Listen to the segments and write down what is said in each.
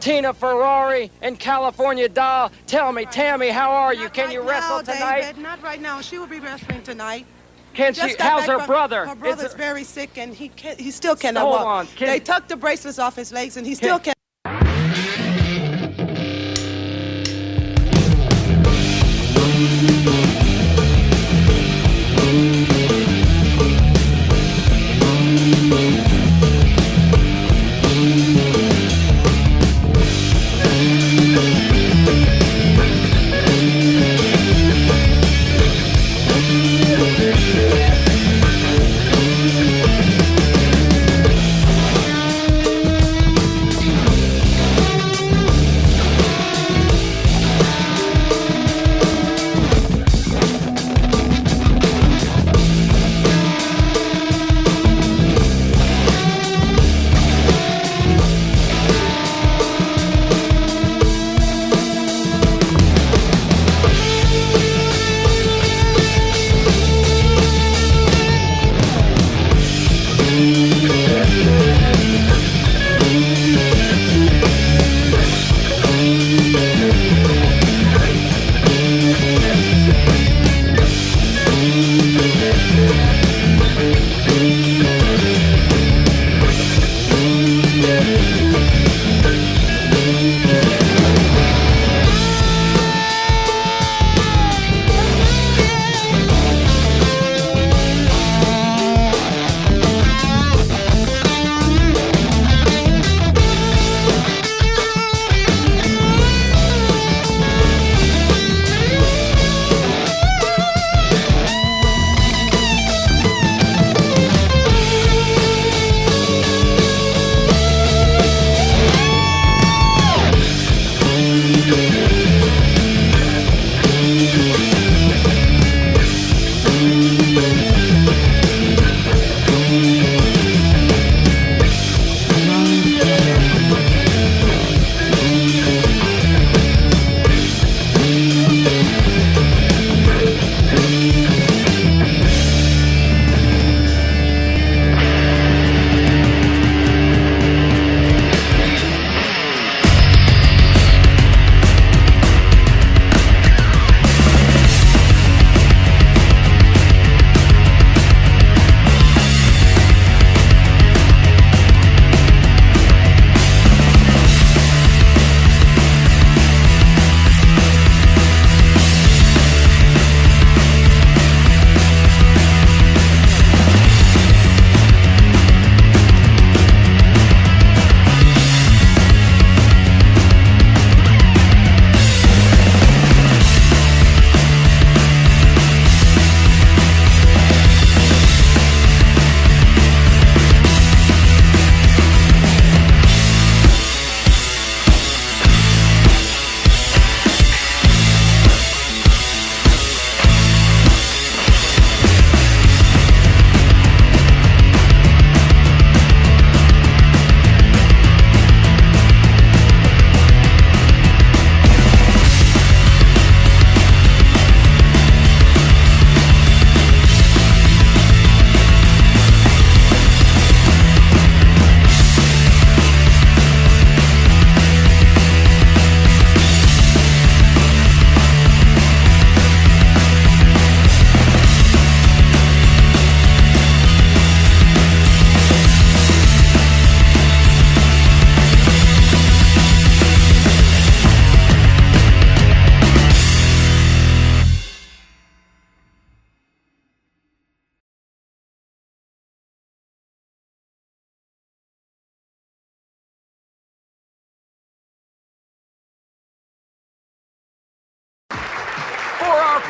Tina Ferrari and California Doll. Tell me, Tammy, how are you? Can you wrestle tonight? David, not right now. She will be wrestling tonight. Can she? How's her brother? Her brother's very sick, and he still cannot walk. Hold on. They took the bracelets off his legs, and he still can't.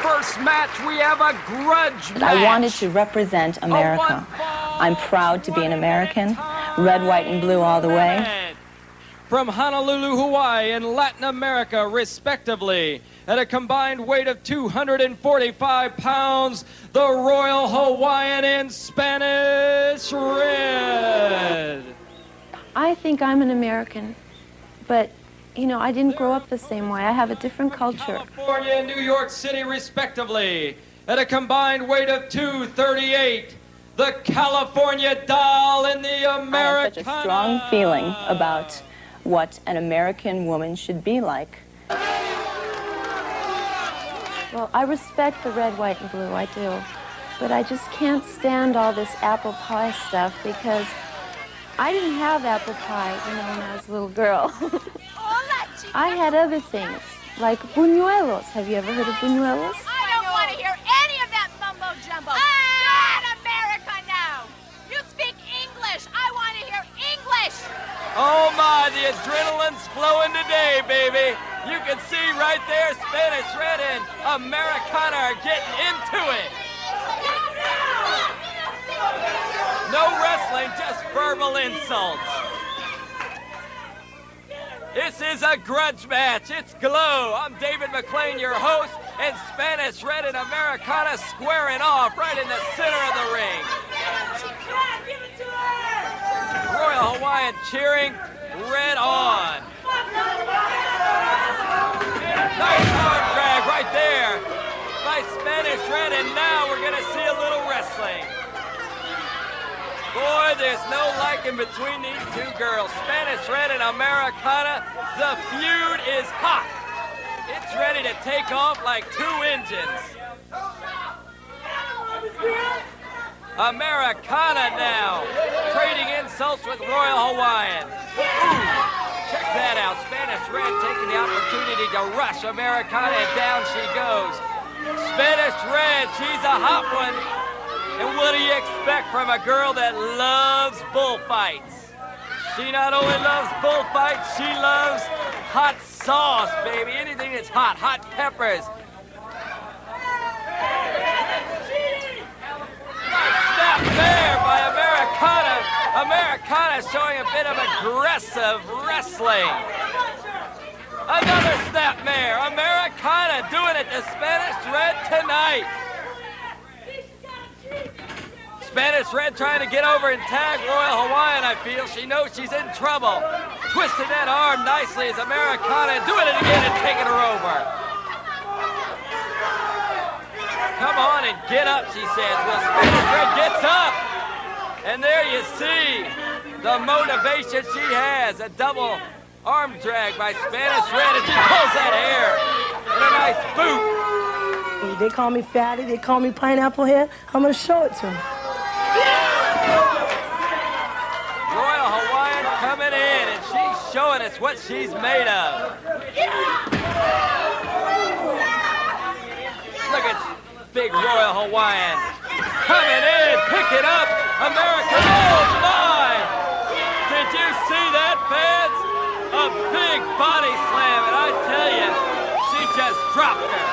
first match, we have a grudge match. I wanted to represent America. I'm proud to be an American. Red, white, and blue all the way. From Honolulu, Hawaii, and Latin America, respectively, at a combined weight of 245 pounds, the Royal Hawaiian in Spanish Red. I think I'm an American, but, you know, I didn't grow up the same way. I have a different culture. California and New York City, respectively, at a combined weight of 238, the California Doll in the Americana. I have such a strong feeling about what an American woman should be like. Well, I respect the red, white, and blue, I do. But I just can't stand all this apple pie stuff because I didn't have apple pie, you know, when I was a little girl. I had other things, like buñuelos. Have you ever heard of buñuelos? I don't want to hear any of that mumbo jumbo. You're in America now. You speak English. I want to hear English. Oh my, the adrenaline's flowing today, baby. You can see right there, Spanish Red and Americana are getting into it. No wrestling, just verbal insults. This is a grudge match. It's Glow. I'm David McLean, your host, and Spanish Red and Americana squaring off right in the center of the ring. Royal Hawaiian cheering, Red on. Nice arm drag right there by Spanish Red, and now we're going to see a little wrestling. Boy, there's no liking between these two girls. Spanish Red and Americana, the feud is hot. It's ready to take off like two engines. Americana now, trading insults with Royal Hawaiian. Ooh, check that out. Spanish Red taking the opportunity to rush Americana, and down she goes. Spanish Red, she's a hot one. And what do you expect from a girl that loves bullfights? She not only loves bullfights, she loves hot sauce, baby. Anything that's hot, hot peppers. Snap there by Americana. Americana showing a bit of aggressive wrestling. Another snapmare. Americana doing it to Spanish Red tonight. Spanish Red trying to get over and tag Royal Hawaiian, I feel. She knows she's in trouble. Twisting that arm nicely as Americana doing it again and taking her over. Come on and get up, she says. Well, Spanish Red gets up. And there you see the motivation she has. A double arm drag by Spanish Red, and she pulls that air in a nice boot. They call me Fatty, they call me Pineapple Head. I'm gonna show it to them. Royal Hawaiian coming in, and she's showing us what she's made of. Look at big Royal Hawaiian coming in, picking up America. Oh my! Did you see that, fans? A big body slam, and I tell you, she just dropped her.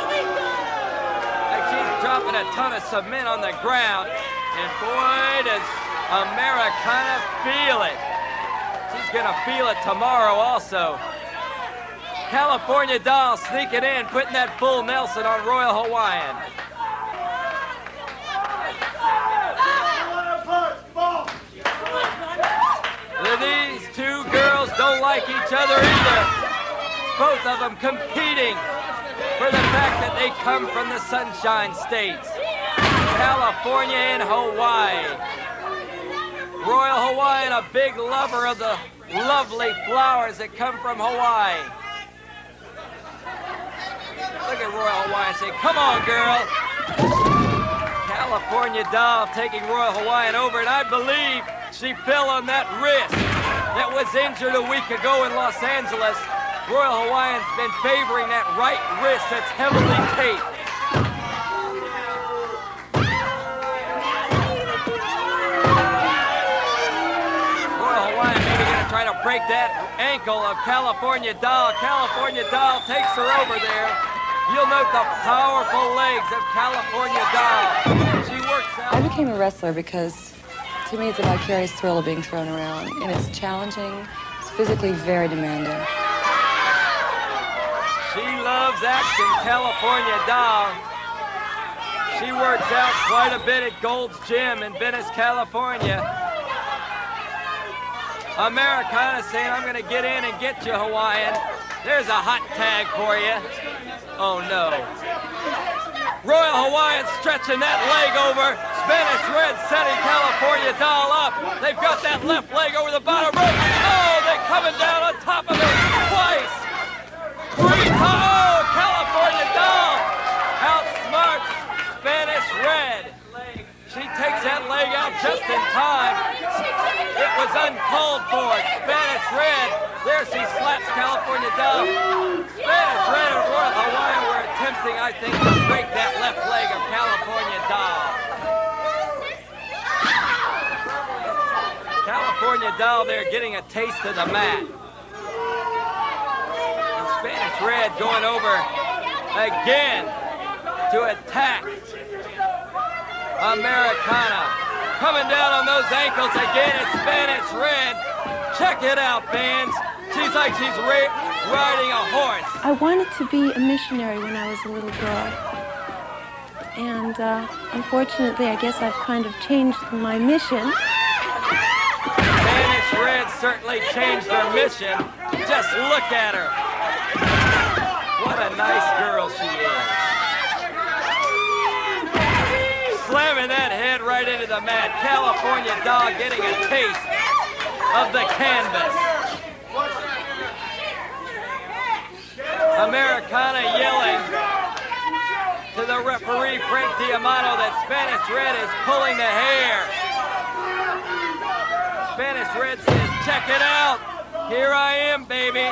Like she's dropping a ton of cement on the ground. And boy, does Americana feel it. She's gonna feel it tomorrow also. California Doll sneaking in, putting that full Nelson on Royal Hawaiian. These two girls don't like each other either. Both of them competing for the fact that they come from the Sunshine States. California and Hawaii. Royal Hawaiian, a big lover of the lovely flowers that come from Hawaii. Look at Royal Hawaiian say, come on, girl. California Doll taking Royal Hawaiian over, and I believe she fell on that wrist that was injured a week ago in Los Angeles. Royal Hawaiian's been favoring that right wrist that's heavily taped. Trying to break that ankle of California Doll. California Doll takes her over there. You'll note the powerful legs of California Doll. She works out. I became a wrestler because, to me, it's a vicarious thrill of being thrown around. And it's challenging. It's physically very demanding. She loves action, California Doll. She works out quite a bit at Gold's Gym in Venice, California. Americana saying, I'm going to get in and get you, Hawaiian. There's a hot tag for you. Oh, no. Royal Hawaiian stretching that leg over. Spanish Red setting California Doll up. They've got that left leg over the bottom rope. Oh, they're coming down on top of it twice. 3 times. Oh, California Doll outsmarts Spanish Red. She takes that leg out just in time. It was uncalled for. Spanish Red. There she slaps California Doll. Spanish Red and Royal Hawaiian were attempting, I think, to break that left leg of California Doll. California Doll there getting a taste of the mat. And Spanish Red going over again to attack Americana. Coming down on those ankles again is Spanish Red. Check it out, fans. She's like she's riding a horse. I wanted to be a missionary when I was a little girl. And unfortunately, I guess I've kind of changed my mission. Spanish Red certainly changed her mission. Just look at her. What a nice girl she is. Slamming that head right into the mat. California Doll getting a taste of the canvas. Americana yelling to the referee, Frank Diamano, that Spanish Red is pulling the hair. Spanish Red says, check it out. Here I am, baby.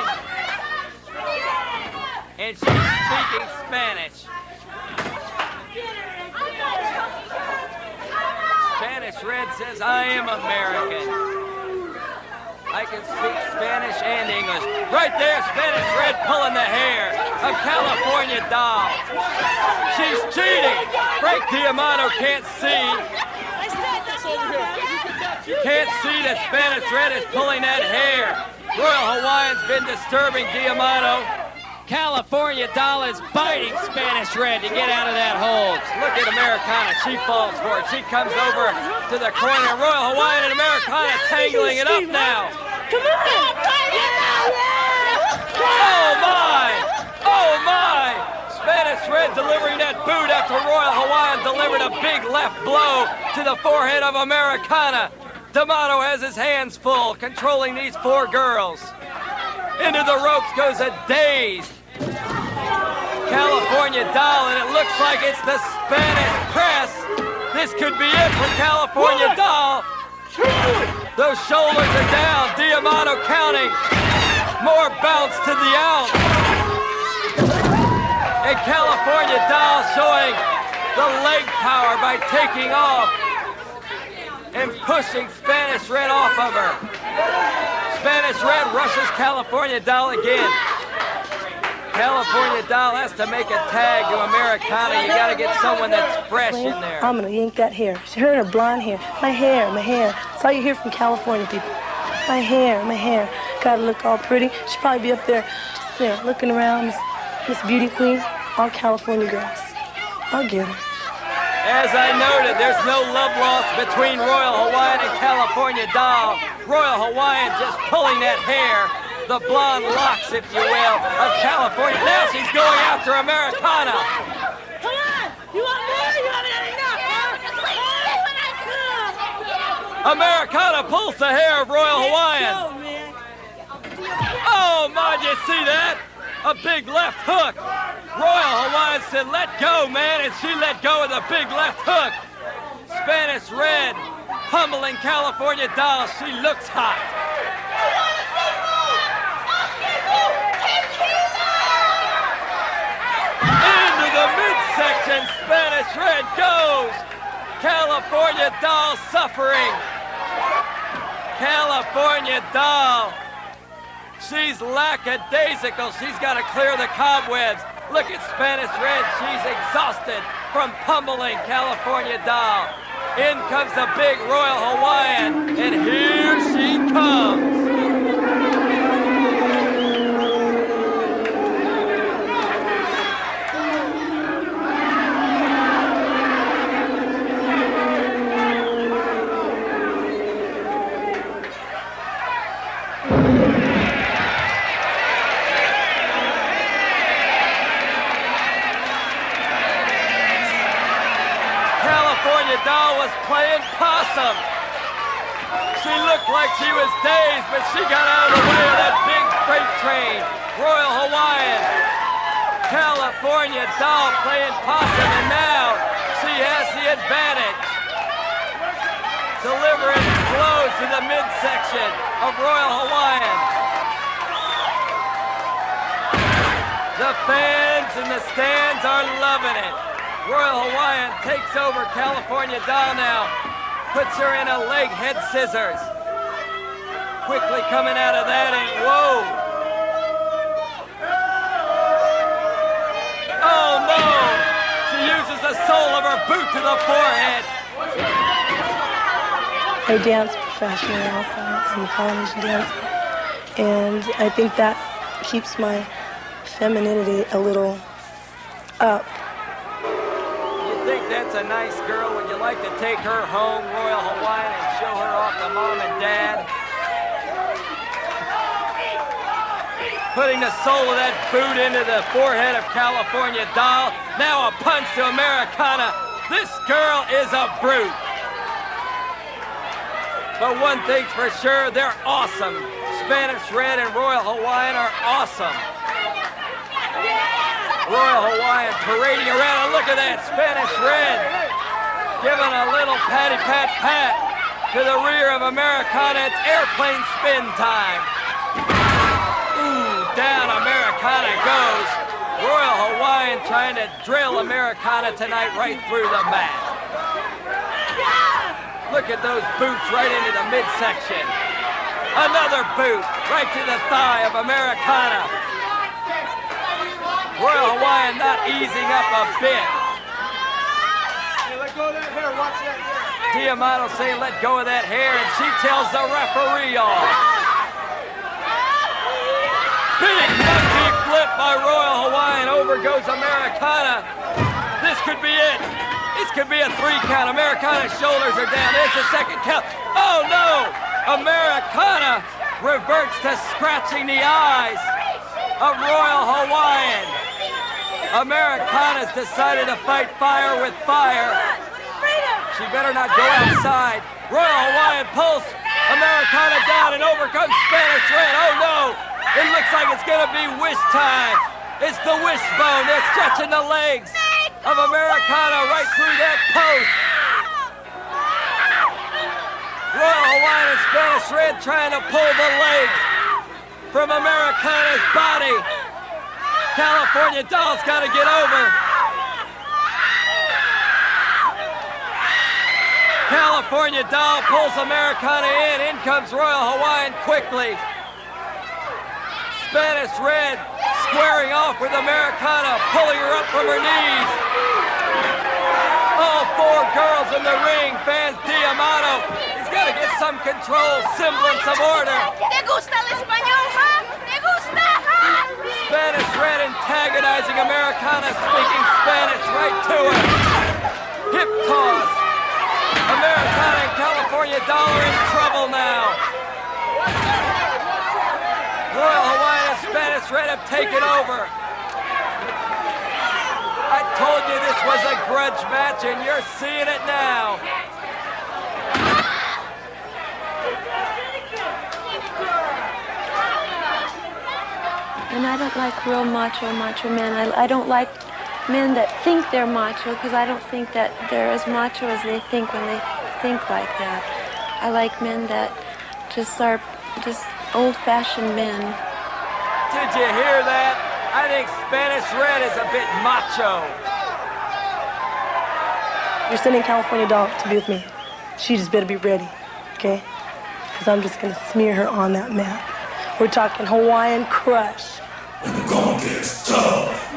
And she's speaking Spanish. Spanish Red says, I am American. I can speak Spanish and English. Right there, Spanish Red pulling the hair of California Doll. She's cheating. Frank Diamano can't see. Can't see that Spanish Red is pulling that hair. Royal Hawaiian's been disturbing Diamano. California Doll is biting Spanish Red to get out of that hold. Look at Americana. She falls for it. She comes over to the corner. Royal Hawaiian and Americana tangling it up now. Come on! Oh, my! Oh, my! Spanish Red delivering that boot after Royal Hawaiian delivered a big left blow to the forehead of Americana. D'Amato has his hands full, controlling these 4 girls. Into the ropes goes a dazed California Doll, and it looks like it's the Spanish press. This could be it for California Doll. Those shoulders are down. Diamano counting. More bounce to the ounce. And California Doll showing the leg power by taking off and pushing Spanish Red off of her. Spanish Red rushes California Doll again. California Doll has to make a tag to Americana. You gotta get someone that's fresh in there. I'm gonna yank that hair. She heard her blonde hair. My hair. That's all you hear from California people. My hair. Gotta look all pretty. She'll probably be up there, just there, looking around. This beauty queen, all California girls. I'll get her. As I noted, there's no love lost between Royal Hawaiian and California Doll. Royal Hawaiian just pulling that hair, the blonde locks, if you will, of California. Now she's going after Americana. Come on! You want more? You haven't had enough! Americana pulls the hair of Royal Hawaiian. Go, man. Oh, my, you see that? A big left hook. Royal Hawaiian said, let go, man, and she let go of the big left hook. Spanish Red pummeling California Doll. She looks hot. Into the midsection, Spanish Red goes. California Doll suffering. California Doll. She's lackadaisical. She's got to clear the cobwebs. Look at Spanish Red. She's exhausted from pummeling California Doll. In comes the big Royal Hawaiian, and here she comes. Doll was playing possum. She looked like she was dazed, but she got out of the way of that big freight train. Royal Hawaiian. California Doll playing possum, and now she has the advantage. Delivering blows to the midsection of Royal Hawaiian. The fans in the stands are loving it. Royal Hawaiian takes over California Doll now. Puts her in a leg head scissors. Quickly coming out of that, and whoa. Oh no! She uses the sole of her boot to the forehead. I dance professionally also. I'm a Polynesian dancer. And I think that keeps my femininity a little up. That's a nice girl. Would you like to take her home, Royal Hawaiian, and show her off to Mom and Dad? Putting the sole of that boot into the forehead of California Doll. Now a punch to Americana. This girl is a brute. But one thing's for sure, they're awesome. Spanish Red and Royal Hawaiian are awesome. Royal Hawaiian parading around, and look at that, Spanish Red giving a little patty-pat-pat to the rear of Americana. It's airplane spin time. Ooh, down Americana goes. Royal Hawaiian trying to drill Americana tonight right through the mat. Look at those boots right into the midsection. Another boot right to the thigh of Americana. Royal Hawaiian not easing up a bit. Hey, let go of that hair. Watch that hair. D'Amato saying let go of that hair, and she tells the referee off. Big monkey flip by Royal Hawaiian. Over goes Americana. This could be it. This could be a 3 count. Americana's shoulders are down. There's the 2nd count. Oh no! Americana reverts to scratching the eyes of Royal Hawaiian. Americana's decided to fight fire with fire. She better not go outside. Royal Hawaiian pulls Americana down, and over comes Spanish Red. Oh no! It looks like it's gonna be wish time. It's the wishbone. They're stretching the legs of Americana right through that post. Royal Hawaiian and Spanish Red trying to pull the legs from Americana's body. California Doll's got to get over. California Doll pulls Americana in. In comes Royal Hawaiian quickly. Spanish Red squaring off with Americana, pulling her up from her knees. All 4 girls in the ring. Fans D'Amato. He's got to get some control, semblance of order. ¿Te gusta el español, huh? ¿Te gusta, huh? Spanish Red antagonizing Americana, speaking Spanish right to her. Hip toss. Americana and California Doll are in trouble now. Royal Hawaiian and Spanish Red have taken over. I told you this was a grudge match, and you're seeing it now. And I don't like real macho men. I don't like men that think they're macho, because I don't think that they're as macho as they think when they think like that. I like men that just are just old-fashioned men. Did you hear that? I think Spanish Red is a bit macho. You're sending California Doll to be with me. She just better be ready, okay? Because I'm just going to smear her on that mat. We're talking Hawaiian Crush. When the going gets tough.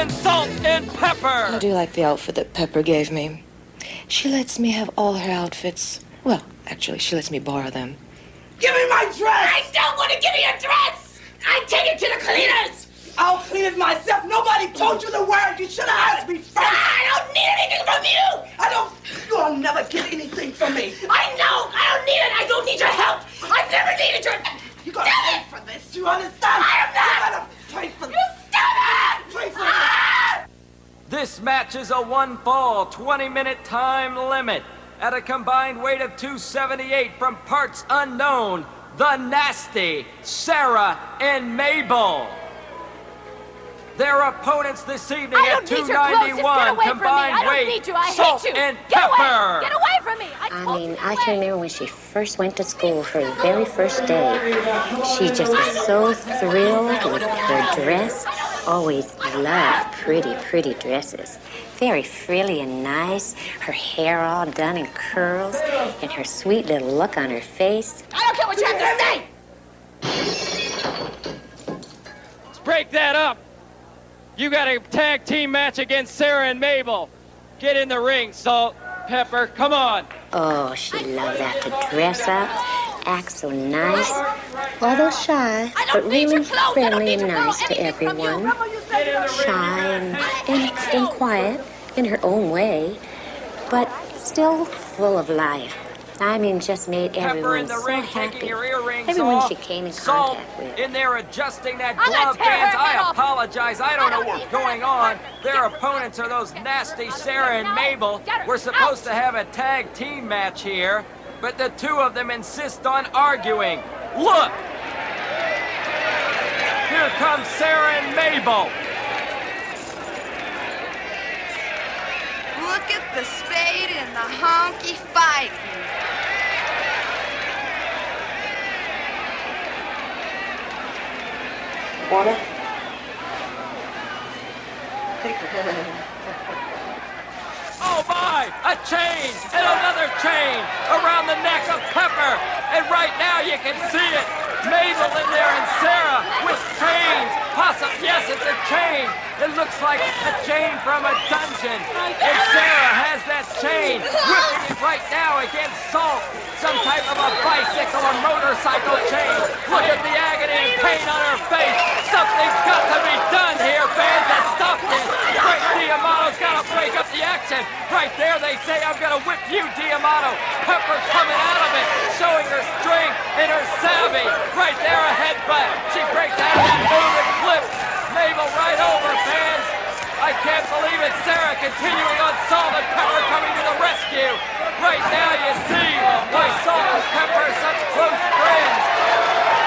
and Salt and Pepper. I do like the outfit that Pepper gave me. She lets me have all her outfits. Well, actually, she lets me borrow them. Give me my dress! I don't want to give you your dress! I take it to the cleaners! I'll clean it myself. Nobody told you the word. You should have asked me first. I don't need anything from you. You'll never get anything from me. I know. I don't need it. I don't need your help. I've never needed your... You're going to pay for this. You understand? I am not. You're going to pay for this. You stupid! Pay for this. This match is a one-fall, 20-minute time limit. At a combined weight of 278 from parts unknown, the Nasty, Sarah and Mabel. Their opponents this evening at 291 combined weight, Salt and Pepper. Get away from me! I can remember when she first went to school, her very first day. She just was so thrilled with her dress. Always loved pretty, pretty dresses. Very frilly and nice. Her hair all done in curls, and her sweet little look on her face. I don't care what you have to say! Let's break that up. You got a tag team match against Sarah and Mabel. Get in the ring, Salt, Pepper, come on. Oh, she loved that to dress up, act so nice, although shy, but really friendly and nice to everyone. Shy and quiet in her own way, but still full of life. I mean, just made everyone so happy. Everyone she came in contact with. In there adjusting that glove, fans. I apologize. I don't know what's going on. Their opponents are those Nasty Sarah and Mabel. We're supposed to have a tag team match here, but the two of them insist on arguing. Look! Here comes Sarah and Mabel. Look at the spade and the honky fight. Water? Oh my! A chain! And another chain around the neck of Pepper! And right now you can see it! Mabel in there and Sarah with chains! Yes, it's a chain! It looks like a chain from a dungeon! And Sarah has that chain whipping it right now against Salt! Some type of a bicycle or motorcycle chain! Look at the agony and pain on her face! Something's got to be done here, fans, to stop this! Frank D'Amato's got to break up the action! Right there they say, I'm going to whip you, D'Amato! Pepper coming out of it, showing her strength and her savvy! Right there, a headbutt! She breaks out of that move and flips! Mabel right over, fans! I can't believe it! Sarah continuing on Salt and Pepper coming to the rescue! Right now you see why Salt and Pepper are such close friends!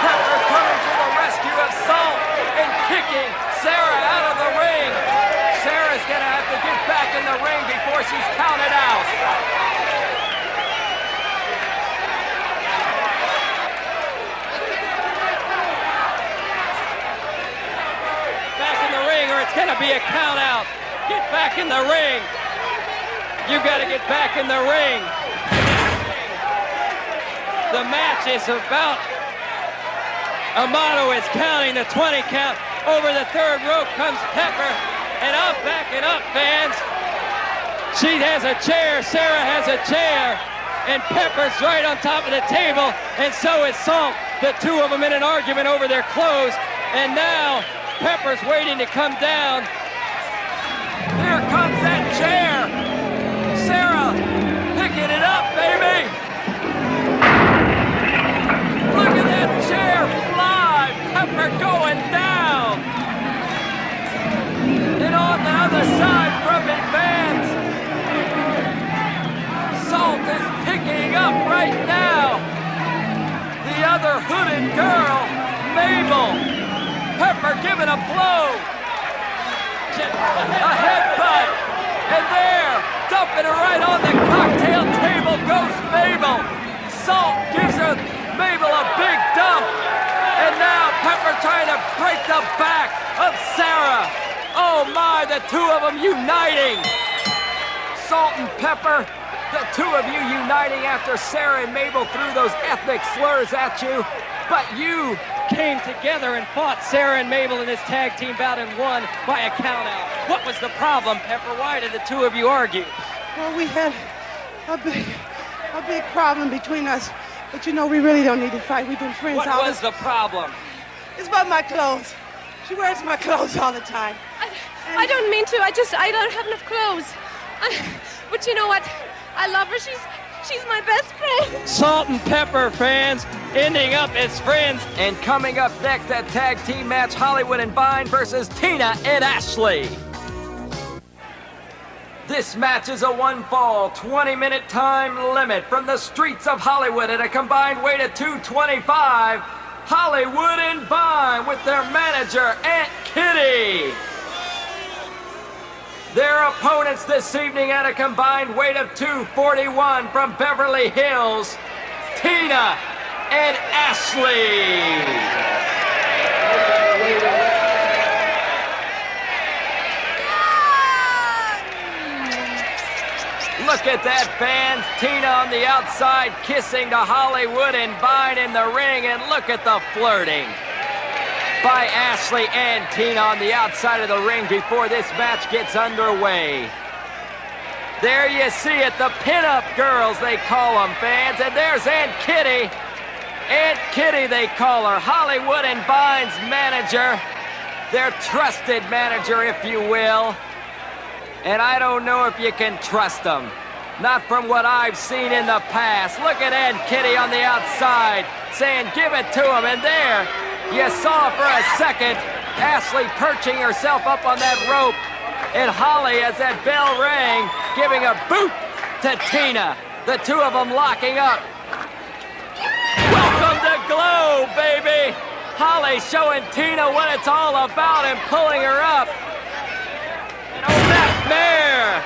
Pepper coming to the rescue of Salt and kicking Sarah out of the ring! Sarah's gonna have to get back in the ring before she's counted out! It's gonna be a count out. Get back in the ring. You gotta get back in the ring. The match is about... Amato is counting the 20 count. Over the third rope comes Pepper. And up, backing up, fans. She has a chair. Sarah has a chair. And Pepper's right on top of the table. And so is Salt. The two of them in an argument over their clothes. And now... Pepper's waiting to come down. Here comes that chair. Sarah picking it up, baby. Look at that chair fly. Pepper going down. And on the other side from it, fans, Salt is picking up right now. The other hooded girl, Mabel. Pepper giving a blow. A headbutt. And there, dumping her right on the cocktail table goes Mabel. Salt gives her Mabel a big dump. And now Pepper trying to break the back of Sarah. Oh my, the two of them uniting. Salt and Pepper, the two of you uniting after Sarah and Mabel threw those ethnic slurs at you. But you came together and fought Sarah and Mabel in this tag team bout and won by a countout. What was the problem, Pepper? Why did the two of you argue? Well, we had a big problem between us. But you know, we really don't need to fight. We've been friends all What was the problem? It's about my clothes. She wears my clothes all the time. I don't mean to. I don't have enough clothes. But you know what? I love her. She's my best friend. Salt and Pepper fans ending up as friends. And coming up next, that tag team match, Hollywood and Vine versus Tina and Ashley. This match is a one-fall, 20-minute time limit from the streets of Hollywood at a combined weight of 225. Hollywood and Vine with their manager, Aunt Kitty. Their opponents this evening at a combined weight of 241 from Beverly Hills, Tina and Ashley. Look at that, fans. Tina on the outside kissing to Hollywood and Vine in the ring, and look at the flirting by Ashley and Tina on the outside of the ring before this match gets underway. There you see it, the pinup girls, they call them, fans. And there's Aunt Kitty. Aunt Kitty, they call her. Hollywood and Vine's manager. Their trusted manager, if you will. And I don't know if you can trust them. Not from what I've seen in the past. Look at Aunt Kitty on the outside saying, give it to him. And there, you saw for a second Ashley perching herself up on that rope. And Holly, as that bell rang, giving a boot to Tina. The two of them locking up. Welcome to Glow, baby. Holly showing Tina what it's all about and pulling her up. And oh, that mare.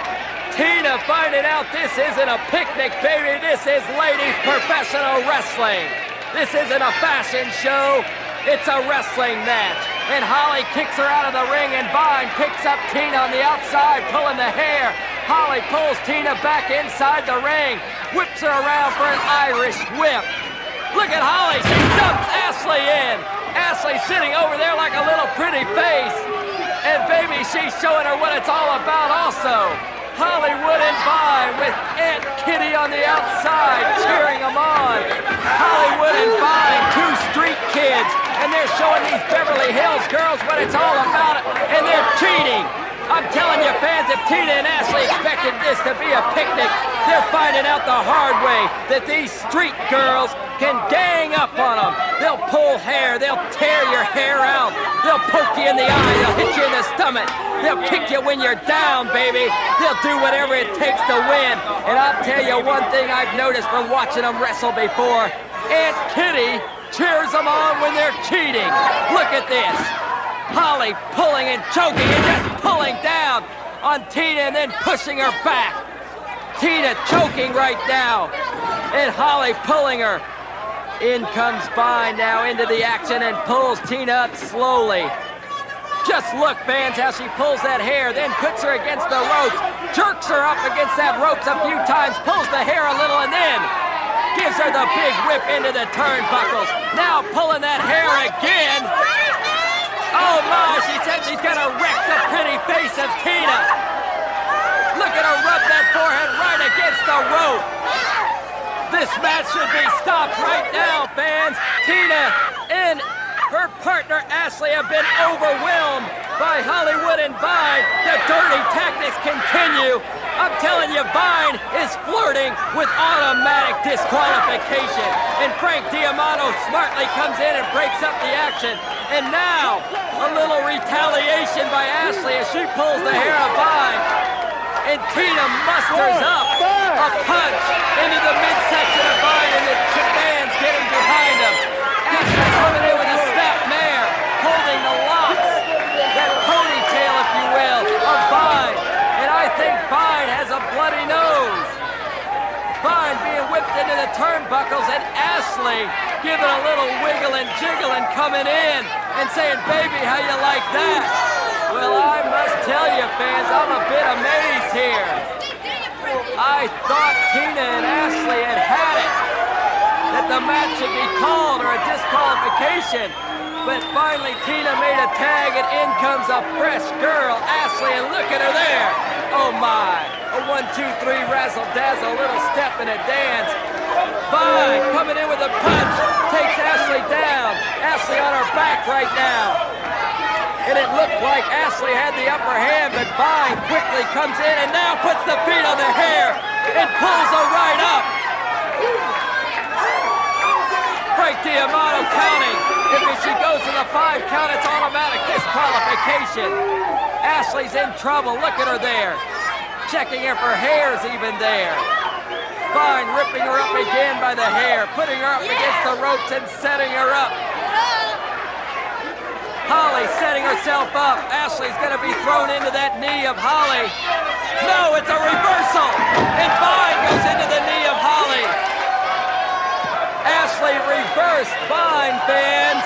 Tina finding out this isn't a picnic, baby. This is ladies professional wrestling. This isn't a fashion show. It's a wrestling match. And Holly kicks her out of the ring, and Vine picks up Tina on the outside, pulling the hair. Holly pulls Tina back inside the ring, whips her around for an Irish whip. Look at Holly, she dumps Ashley in. Ashley sitting over there like a little pretty face. And baby, she's showing her what it's all about also. Hollywood and Vine with Aunt Kitty on the outside cheering them on. Hollywood and Vine, two street kids, and they're showing these Beverly Hills girls what it's all about, and they're cheating. I'm telling you, fans, if Tina and Ashley expected this to be a picnic, they're finding out the hard way that these street girls can gang up on them. They'll pull hair, they'll tear your hair out, they'll poke you in the eye, they'll hit you in the stomach, they'll kick you when you're down, baby. They'll do whatever it takes to win. And I'll tell you one thing I've noticed from watching them wrestle before. Aunt Kitty cheers them on when they're cheating. Look at this. Holly pulling and choking and just pulling down on Tina and then pushing her back. Tina choking right now. And Holly pulling her. In comes Vine now into the action and pulls Tina up slowly. Just look, fans, how she pulls that hair, then puts her against the ropes, jerks her up against that ropes a few times, pulls the hair a little, and then gives her the big whip into the turnbuckles. Now pulling that hair again. Oh my, she said she's gonna wreck the pretty face of Tina. Look at her rub that forehead right against the rope. This match should be stopped right now, fans. Tina and her partner Ashley have been overwhelmed by Hollywood and Vine. The dirty tactics continue. I'm telling you, Vine is flirting with automatic disqualification. And Frank Diamano smartly comes in and breaks up the action. And now, a little retaliation by Ashley as she pulls the hair of Vine. And Tina musters up a punch into the midsection of Vine, and the fans getting behind him. Ashley coming in with a snap mare, holding the locks, that ponytail, if you will, of Vine. And I think Vine has a bloody nose. Vine being whipped into the turnbuckles, and Ashley giving a little wiggle and jiggle and coming in and saying, baby, how you like that? Well, I must tell you, fans, I'm a bit amazed here. I thought Tina and Ashley had it. that the match should be called or a disqualification. But finally, Tina made a tag, and in comes a fresh girl, Ashley, and look at her there. Oh my, a 1-2-3 razzle-dazzle, little step and a dance. Vine coming in with a punch, takes Ashley down. Ashley on her back right now. And it looked like Ashley had the upper hand, but Vine quickly comes in and now puts the feet on the hair and pulls her right up. Frank D'Amato counting. If she goes to the 5 count, it's automatic disqualification. Ashley's in trouble. Look at her there. Checking if her hair's even there. Vine ripping her up again by the hair, putting her up against the ropes and setting her up. Holly setting herself up. Ashley's going to be thrown into that knee of Holly. No, it's a reversal. And Vine goes into the knee of Holly. Ashley reversed Vine, fans.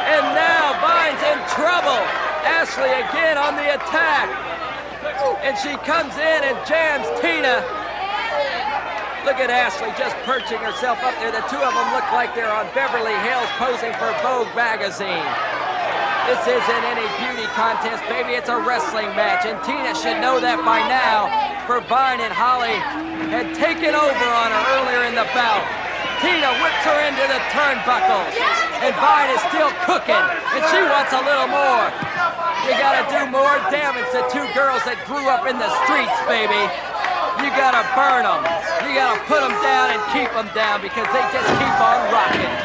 And now Vine's in trouble. Ashley again on the attack. And she comes in and jams Tina. Look at Ashley just perching herself up there. The two of them look like they're on Beverly Hills posing for Vogue magazine. This isn't any beauty contest, baby. It's a wrestling match. And Tina should know that by now, for Vine and Holly had taken over on her earlier in the bout. Tina whips her into the turnbuckles. And Vine is still cooking. And she wants a little more. You gotta do more damage to two girls that grew up in the streets, baby. You gotta burn them. You gotta put them down and keep them down because they just keep on rocking.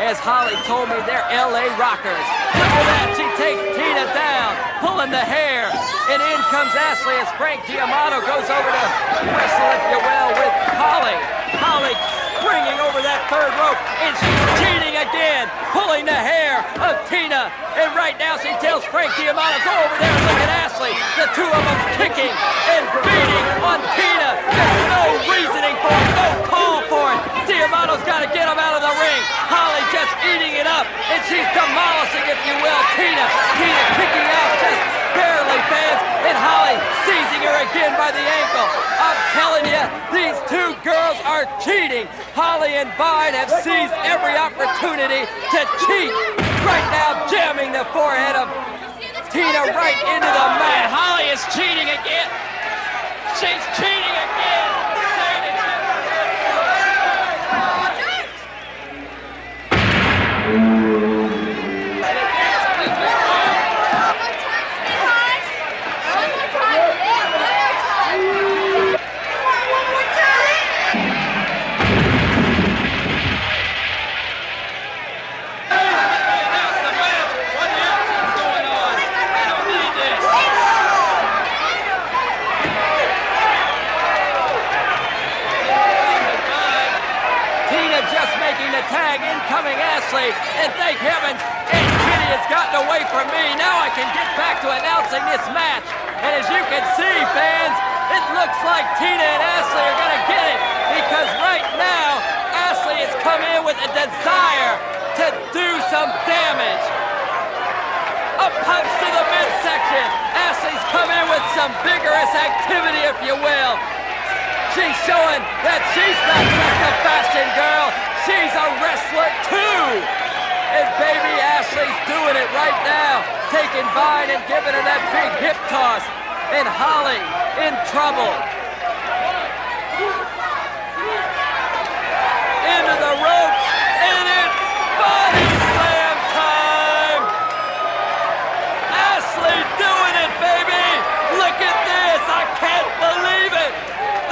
As Holly told me, they're LA rockers. Look at that, she takes Tina down, pulling the hair. And in comes Ashley as Frank D'Amato goes over to wrestle, if you will, with Holly. Holly springing over that third rope, and she's cheating again, pulling the hair of Tina. And right now she tells Frank D'Amato, go over there and look at Ashley. The two of them kicking and beating on Tina. There's no reasoning for it, no call for it. D'Amato's got to get him out of the ring. Holly just eating it up, and she's demolishing, if you will, Tina. Tina kicking out just barely, fans, and Holly seizing her again by the ankle. I'm telling you, these two girls are cheating. Holly and Vine have seized every opportunity to cheat. Right now, jamming the forehead of Tina right into the mat. Holly is cheating again. She's cheating again. Tag incoming Ashley, and thank heavens, and Kitty has gotten away from me. Now I can get back to announcing this match. And as you can see, fans, it looks like Tina and Ashley are going to get it, because right now, Ashley has come in with a desire to do some damage. A punch to the midsection. Ashley's come in with some vigorous activity, if you will. She's showing that she's not just a fashion girl, she's a wrestler too! And baby Ashley's doing it right now, taking Vine and giving her that big hip toss. And Holly in trouble. Into the ropes, and it's body slam time! Ashley doing it, baby! Look at this, I can't believe it!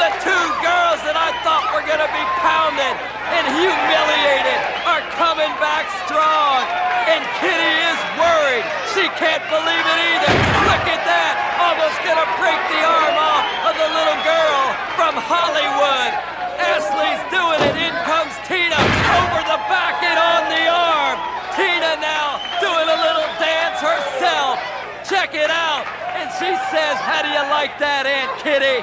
The two girls that I thought were gonna be pounded and humiliated are coming back strong. And Kitty is worried. She can't believe it either. Look at that. Almost gonna break the arm off of the little girl from Hollywood. Ashley's doing it. In comes Tina over the back and on the arm. Tina now doing a little dance herself. Check it out. And she says, how do you like that, Aunt Kitty?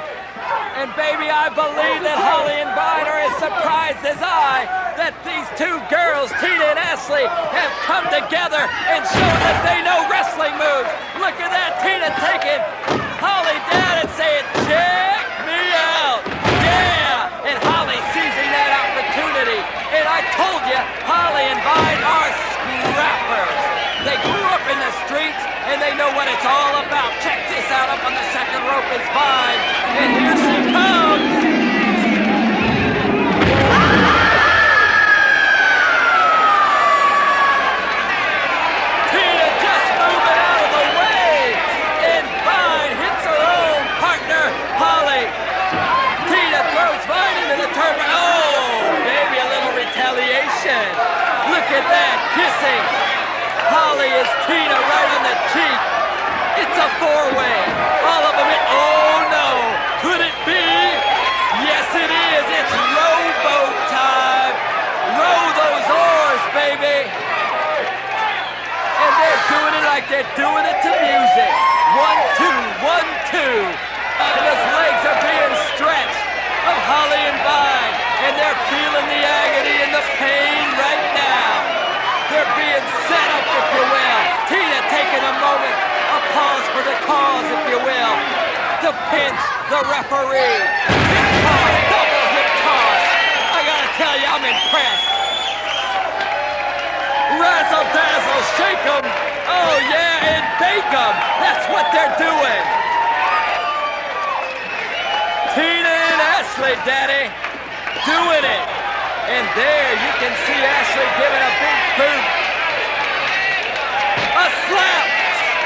And baby, I believe that Holly and Vine are as surprised as I that these two girls, Tina and Ashley, have come together and shown that they know wrestling moves. Look at that, Tina taking Holly down and saying, check me out. Yeah! And Holly seizing that opportunity. it's all about. Check this out, up on the second rope is Vine, and here she comes. Tina just moving out of the way, and Vine hits her own partner, Holly. Tina throws Vine into the turban. Oh, maybe a little retaliation. Look at that, kissing. Holly is Tina right on the cheek. It's a four-way. All of them in. Oh, no. Could it be? Yes, it is. It's rowboat time. Row those oars, baby. And they're doing it like they're doing it to music. 1, 2, 1, 2. And his legs are being stretched of Holly and Vine. And they're feeling the agony and the pain right now. They're being set up, if you will. Tina taking a moment, a pause for the cause, if you will, to pinch the referee. Hip toss, double hip toss. I gotta tell you, I'm impressed. Razzle dazzle, shake 'em. Oh yeah, and bake 'em. That's what they're doing. Tina and Ashley, Daddy, doing it. And there you can see Ashley giving a big boot. A slap!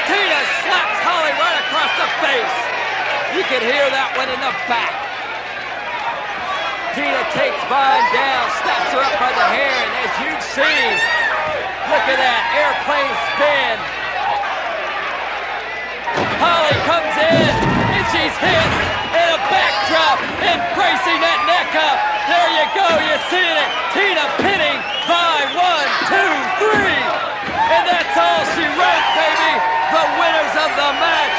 Tina slaps Holly right across the face. You can hear that one in the back. Tina takes Vine down, snaps her up by the hair, and as you see, look at that airplane spin. Holly comes in, and she's hit, and a backdrop, and bracing that neck up. There you go, you're seeing it. Tina pinning Vine, 1, 2, 3. And that's all she wrote, baby. The winners of the match,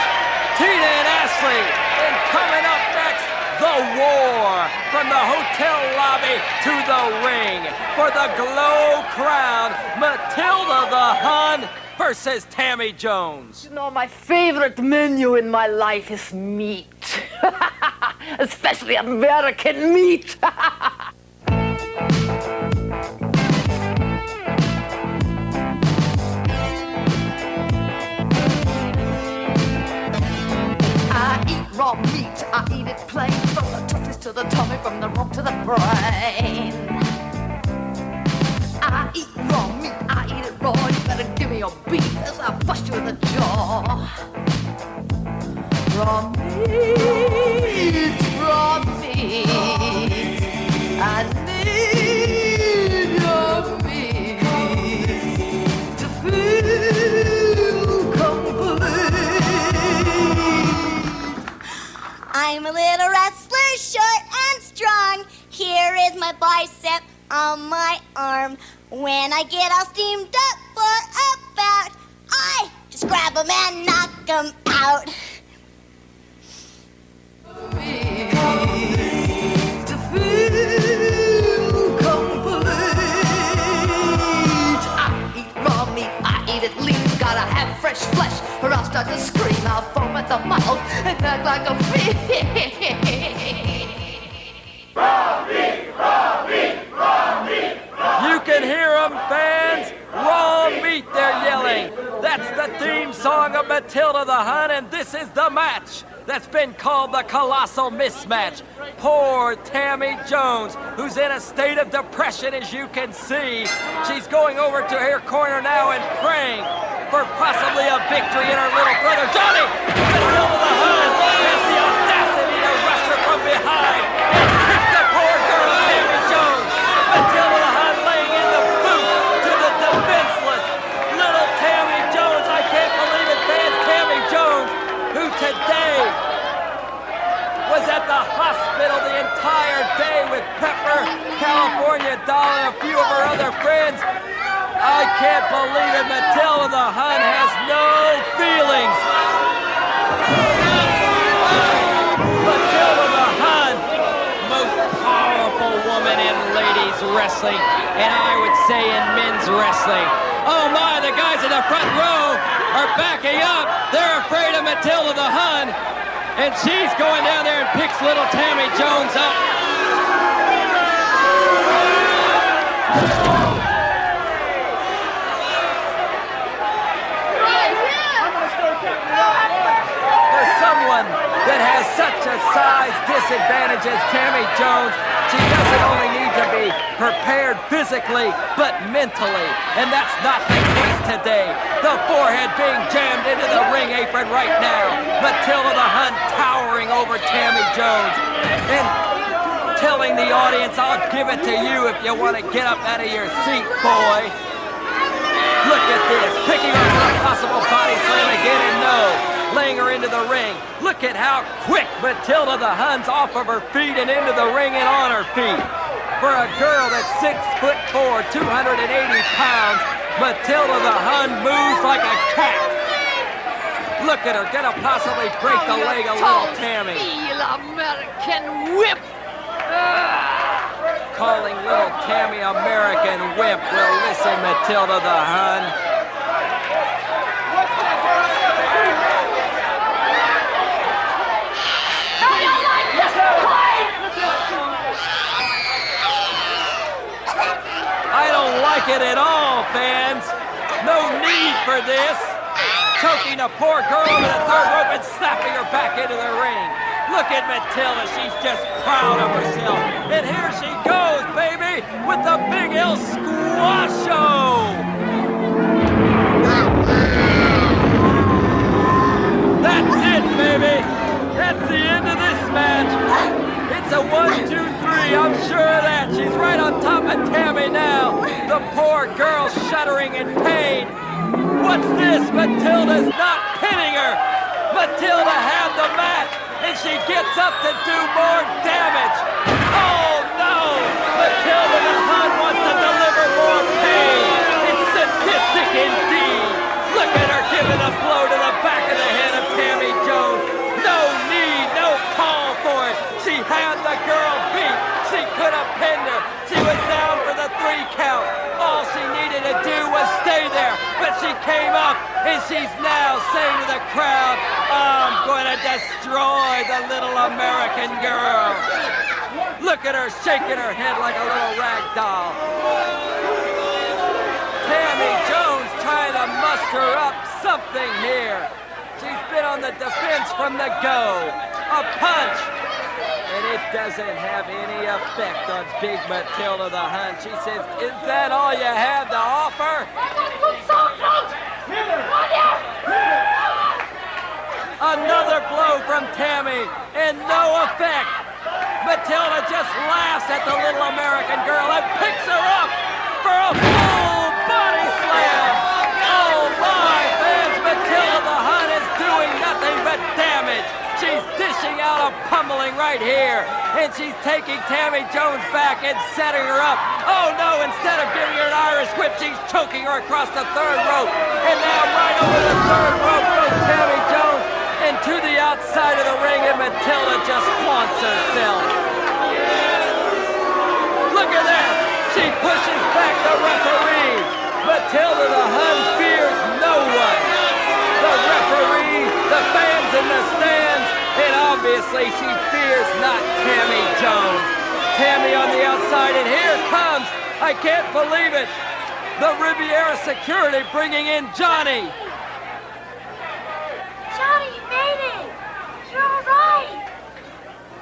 Tina and Ashley. And coming up next, the war from the hotel lobby to the ring for the Glow Crown, Matilda the Hun versus Tammy Jones. You know, my favorite menu in my life is meat. Especially American meat. I eat raw meat, I eat it plain, from the touches to the tummy, from the rump to the brain. I eat raw meat, I eat it raw, you better give me your beef as I bust you in the jaw. Raw meat, raw meat, I need your meat to feel complete. I'm a little wrestler, short and strong. Here is my bicep on my arm. When I get all steamed up for a bout, I just grab them and knock them out. To feel complete. I eat raw meat, I eat it lean. Gotta have fresh flesh, or I'll start to scream. I'll foam at the mouth and act like a fish. Raw meat, raw meat, raw meat, raw. You can hear them, fans. Raw meat, they're yelling. That's the theme song of Matilda the Hun, and this is the match that's been called the Colossal Mismatch. Poor Tammy Jones, who's in a state of depression, as you can see. She's going over to her corner now and praying for possibly a victory in her little brother, Johnny. Matilda the Hun has the audacity to rush her from behind and kick the poor girl, Tammy Jones. Matilda the Hun laying in the boot to the defenseless little Tammy Jones. I can't believe it, fans. Tammy Jones, who today was at the hospital the entire day with Pepper, California Doll, and a few of her other friends. I can't believe it. Matilda the Hun has no feelings. Matilda the Hun, most powerful woman in ladies wrestling, and I would say in men's wrestling. Oh my, the guys in the front row are backing up. They're afraid of Matilda the Hun. And she's going down there and picks little Tammy Jones up. I'm gonna start kicking it that has such a size disadvantage as Tammy Jones. She doesn't only need to be prepared physically, but mentally. And that's not the case today. The forehead being jammed into the ring apron right now. Matilda the Hun towering over Tammy Jones. And telling the audience, I'll give it to you if you want to get up out of your seat, boy. Look at this, picking her for a possible body slam again, and no, laying her into the ring. Look at how quick Matilda the Hun's off of her feet and into the ring and on her feet. For a girl that's 6'4", 280 pounds, Matilda the Hun moves like a cat. Look at her, gonna possibly break the leg of little Tammy. Feel American whip. Calling little Tammy American wimp. Well, listen, Matilda the Hun. I don't like it at all, fans. No need for this. Choking a poor girl over the third rope and slapping her back into the ring. Look at Matilda, she's just proud of herself. And here she goes, baby, with the Big L Squash Show. That's it, baby. That's the end of this match. It's a 1, 2, 3, I'm sure of that. She's right on top of Tammy now. The poor girl shuddering in pain. What's this? Matilda's not pinning her. Matilda had the match. And she gets up to do more damage. Oh, no! Matilda the Hun wants to deliver more pain. It's sadistic indeed. Look at her giving a blow to the back of the head of Tammy Jones. No need, no call for it. She had the girl beat. She could have pinned her. She was down for the 3 count. All she needed to do was stay there. But she came up, and she's now saying to the crowd, I'm going to destroy the little American girl. Look at her shaking her head like a little rag doll. Tammy Jones trying to muster up something here. She's been on the defense from the go. A punch. And it doesn't have any effect on Big Matilda the Hun. She says, is that all you have to offer? Another blow from Tammy, and no effect. Matilda just laughs at the little American girl and picks her up for a full body slam. Oh my, fans, Matilda the Hun is doing nothing but damage. She's dishing out a pummeling right here, and she's taking Tammy Jones back and setting her up. Oh no, instead of giving her an Irish whip, she's choking her across the third rope. And now right over the third rope goes Tammy Jones, and to the outside of the ring, and Matilda just wants herself. Look at that! She pushes back the referee. Matilda the Hun fears no one. The referee, the fans in the stands, and obviously she fears not Tammy Jones. Tammy on the outside, and here comes, I can't believe it, the Riviera security bringing in Johnny. Johnny, you made it! You're all right!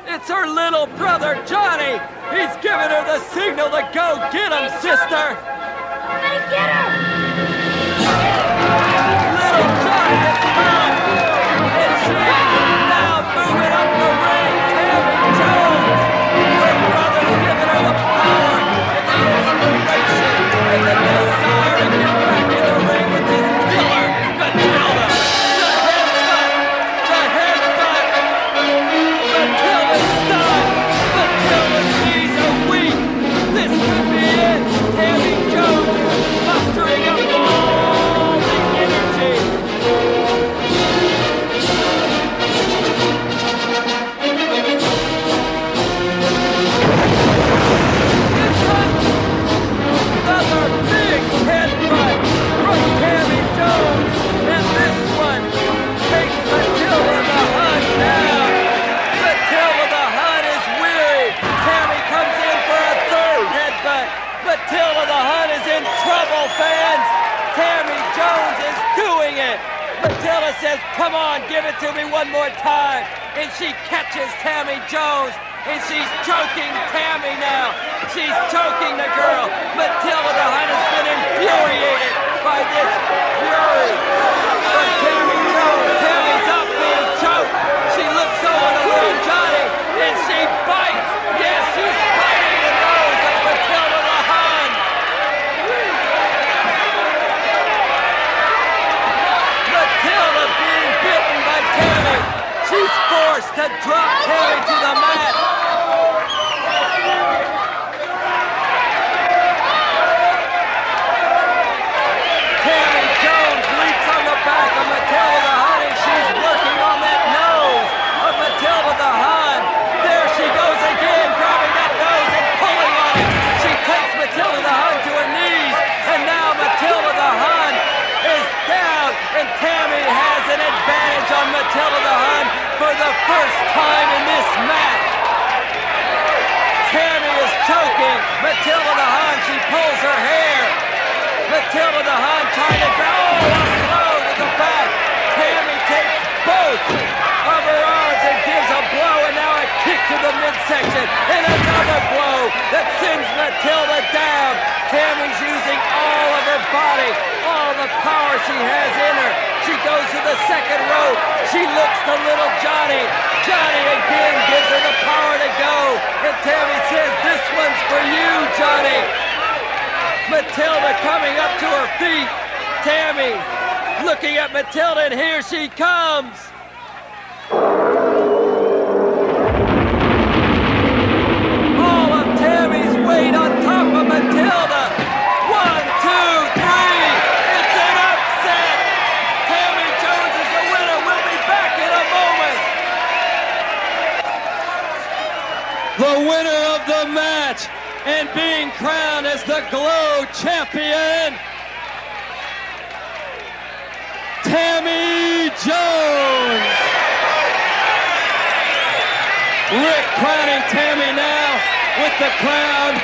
It's her little brother, Johnny! He's giving her the signal to go get him, sister! I'm gonna get her! Little Johnny is back! And she's now moving up the ring, Tammy Jones! Her brother's giving her the power and the inspiration and the desire to get back in the ring with this killer, Matilda! The headbutt! Matilda's stunned! Matilda's knees are weak! This could be it! Tammy Jones mustering Matilda says, come on, give it to me one more time. And she catches Tammy Jones, and she's choking Tammy now. She's choking the girl. Matilda the Hun has been infuriated by this fury from Tammy Jones. Tammy's up being choked. She looks over to little Johnny, and she bites. Yes, she's biting the nose of Matilda the Hun. Matilda being bitten by Tammy. She's forced to drop Tammy to the mat. Tammy Jones leaps on the back of Matilda the Hun, and she's working on that nose of Matilda the Hun. There she goes again, grabbing that nose and pulling on it. She takes Matilda the Hun to her knees, and now Matilda the Hun is down, and Tammy has an advantage on Matilda the Hun for the first time in this match. Tammy is choking Matilda the Hun. She pulls her hair. Matilda the Hun trying to go a blow to the back. Tammy takes both of her arms and gives a blow, and now a kick to the midsection, and another blow that sends Matilda down. Tammy's using all of her body, all the power she has in her. She goes to the second rope. She looks to little Johnny. Johnny again gives her the power to go, and Tammy says, this one's for you, Johnny. Matilda coming up to her feet. Tammy looking at Matilda, and here she comes. All of Tammy's weight on top of Matilda. 1, 2, 3. It's an upset. Tammy Jones is the winner. We'll be back in a moment. The winner of the match and being crowned as the Glow champion, Tammy Jones. Rick crowning Tammy now with the crown.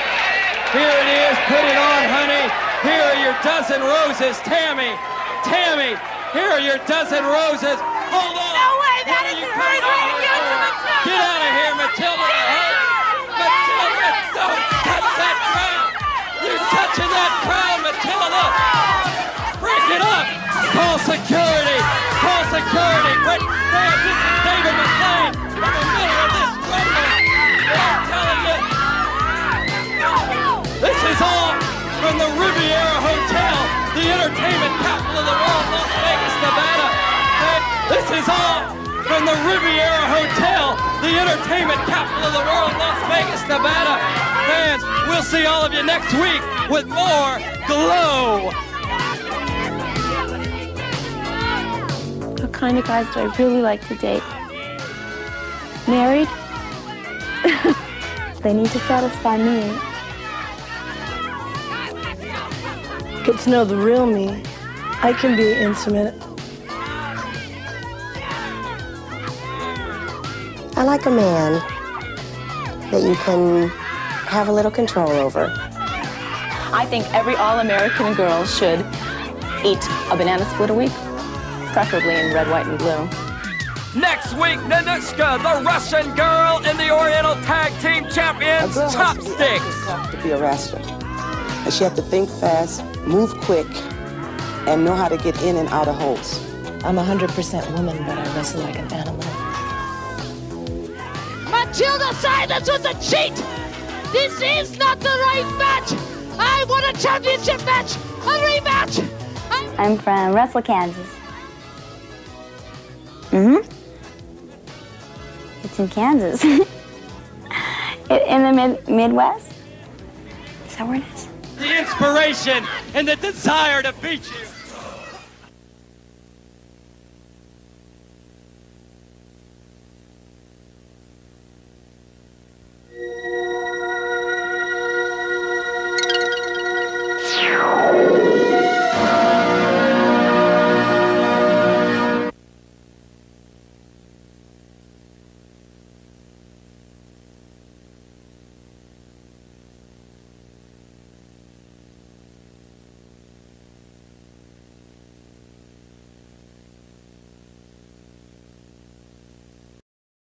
Here it is, put it on, honey. Here are your dozen roses, Tammy. Tammy, here are your dozen roses. Hold on. No way, that isn't her doing you to Matilda. Get out of here, Matilda. Matilda, don't touch that crown. You're touching that crown, Matilda. Break it up. Call security. Call security. But man, this is David McLean in the middle of this rumble. I'm telling you. This is all from the Riviera Hotel, the entertainment capital of the world, Las Vegas, Nevada. And this is all from the Riviera Hotel, the entertainment capital of the world, Las Vegas, Nevada. Fans, we'll see all of you next week with more Glow. What kind of guys do I really like to date? Married? They need to satisfy me. Get to know the real me. I can be intimate. I like a man that you can have a little control over. I think every all-American girl should eat a banana split a week, preferably in red, white, and blue. Next week, Nanushka, the Russian girl, and the Oriental Tag Team Champions, Chopsticks. To be a wrestler. And she had to think fast, move quick, and know how to get in and out of holes. I'm 100% woman, but I wrestle like an animal. Matilda Silas was a cheat! This is not the right match! I want a championship match! A rematch! I'm from Russell, Kansas. Mm-hmm. It's in Kansas. In the Midwest? Is that where it is? The inspiration and the desire to beat you.